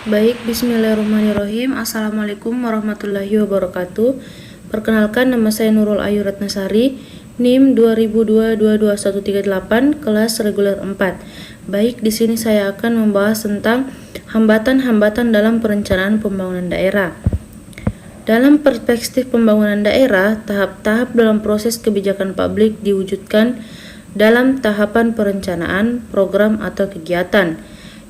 Baik, bismillahirrahmanirrahim. Assalamualaikum warahmatullahi wabarakatuh. Perkenalkan, nama saya Nurul Ayu Ratnasari, NIM 20222138, kelas reguler 4. Baik, di sini saya akan membahas tentang hambatan-hambatan dalam perencanaan pembangunan daerah. Dalam perspektif pembangunan daerah, tahap-tahap dalam proses kebijakan publik diwujudkan dalam tahapan perencanaan, program atau kegiatan.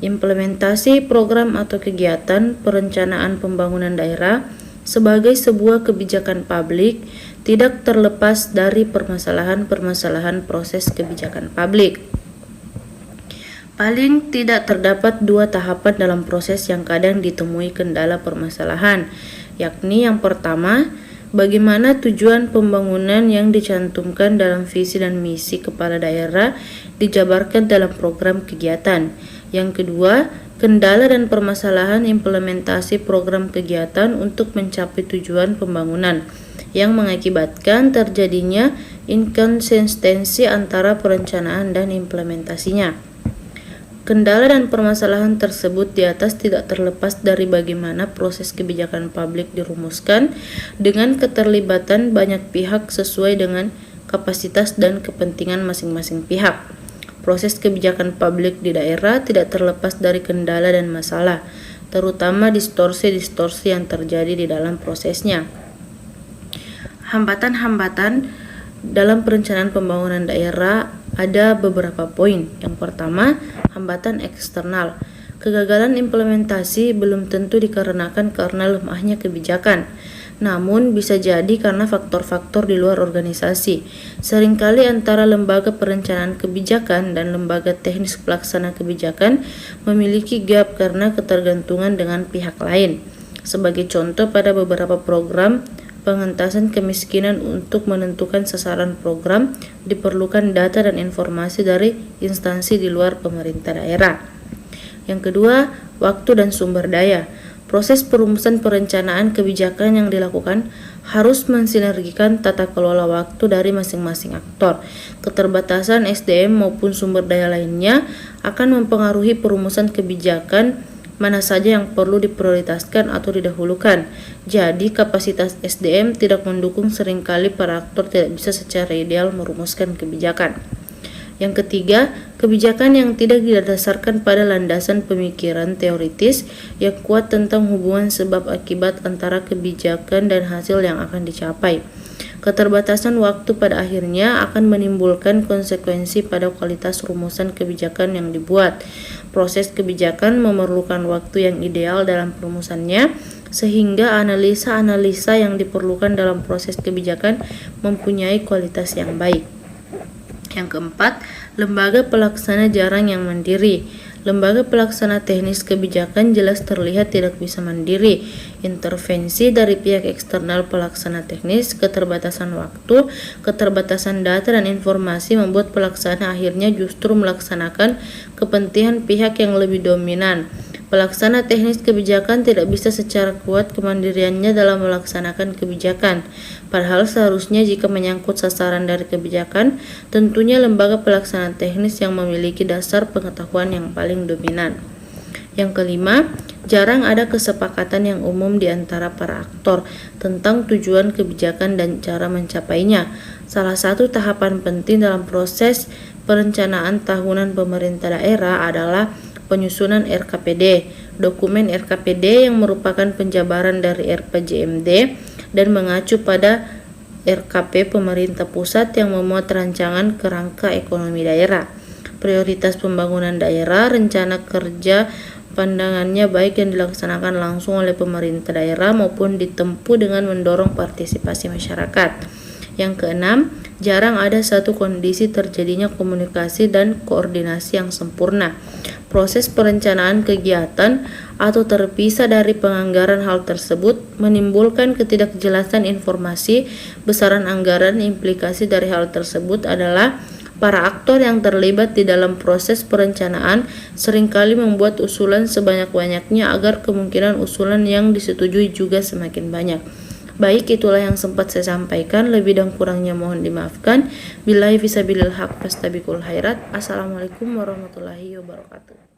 Implementasi program atau kegiatan perencanaan pembangunan daerah sebagai sebuah kebijakan publik tidak terlepas dari permasalahan-permasalahan proses kebijakan publik. Paling tidak terdapat dua tahapan dalam proses yang kadang ditemui kendala permasalahan, yakni yang pertama, bagaimana tujuan pembangunan yang dicantumkan dalam visi dan misi kepala daerah dijabarkan dalam program kegiatan. Yang kedua, kendala dan permasalahan implementasi program kegiatan untuk mencapai tujuan pembangunan yang mengakibatkan terjadinya inkonsistensi antara perencanaan dan implementasinya. Kendala dan permasalahan tersebut di atas tidak terlepas dari bagaimana proses kebijakan publik dirumuskan dengan keterlibatan banyak pihak sesuai dengan kapasitas dan kepentingan masing-masing pihak. Proses kebijakan publik di daerah tidak terlepas dari kendala dan masalah, terutama distorsi-distorsi yang terjadi di dalam prosesnya. Hambatan-hambatan dalam perencanaan pembangunan daerah ada beberapa poin. Yang pertama, hambatan eksternal. Kegagalan implementasi belum tentu dikarenakan karena lemahnya kebijakan, namun bisa jadi karena faktor-faktor di luar organisasi. Seringkali antara lembaga perencanaan kebijakan dan lembaga teknis pelaksana kebijakan memiliki gap karena ketergantungan dengan pihak lain. Sebagai contoh, pada beberapa program pengentasan kemiskinan, untuk menentukan sasaran program diperlukan data dan informasi dari instansi di luar pemerintah daerah. Yang kedua, waktu dan sumber daya. Proses perumusan perencanaan kebijakan yang dilakukan harus mensinergikan tata kelola waktu dari masing-masing aktor. Keterbatasan SDM maupun sumber daya lainnya akan mempengaruhi perumusan kebijakan mana saja yang perlu diprioritaskan atau didahulukan. Jadi, kapasitas SDM tidak mendukung, seringkali para aktor tidak bisa secara ideal merumuskan kebijakan. Yang ketiga, kebijakan yang tidak didasarkan pada landasan pemikiran teoritis yang kuat tentang hubungan sebab akibat antara kebijakan dan hasil yang akan dicapai. Keterbatasan waktu pada akhirnya akan menimbulkan konsekuensi pada kualitas rumusan kebijakan yang dibuat. Proses kebijakan memerlukan waktu yang ideal dalam perumusannya, sehingga analisa-analisa yang diperlukan dalam proses kebijakan mempunyai kualitas yang baik. Yang keempat, lembaga pelaksana jarang yang mandiri. Lembaga pelaksana teknis kebijakan jelas terlihat tidak bisa mandiri. Intervensi dari pihak eksternal pelaksana teknis, keterbatasan waktu, keterbatasan data dan informasi membuat pelaksana akhirnya justru melaksanakan kepentingan pihak yang lebih dominan. Pelaksana teknis kebijakan tidak bisa secara kuat kemandiriannya dalam melaksanakan kebijakan. Padahal seharusnya jika menyangkut sasaran dari kebijakan, tentunya lembaga pelaksana teknis yang memiliki dasar pengetahuan yang paling dominan. Yang kelima, jarang ada kesepakatan yang umum di antara para aktor tentang tujuan kebijakan dan cara mencapainya. Salah satu tahapan penting dalam proses perencanaan tahunan pemerintah daerah adalah penyusunan RKPD. Dokumen RKPD yang merupakan penjabaran dari RPJMD dan mengacu pada RKP pemerintah pusat yang memuat rancangan kerangka ekonomi daerah, prioritas pembangunan daerah, rencana kerja pandangannya baik yang dilaksanakan langsung oleh pemerintah daerah maupun ditempuh dengan mendorong partisipasi masyarakat. Yang keenam, jarang ada satu kondisi terjadinya komunikasi dan koordinasi yang sempurna. Proses perencanaan kegiatan atau terpisah dari penganggaran hal tersebut menimbulkan ketidakjelasan informasi, besaran anggaran. Implikasi dari hal tersebut adalah para aktor yang terlibat di dalam proses perencanaan seringkali membuat usulan sebanyak-banyaknya agar kemungkinan usulan yang disetujui juga semakin banyak. Baik, itulah yang sempat saya sampaikan. Lebih dan kurangnya mohon dimaafkan. Billahi fisabilil haq fastabiqul khairat. Assalamualaikum warahmatullahi wabarakatuh.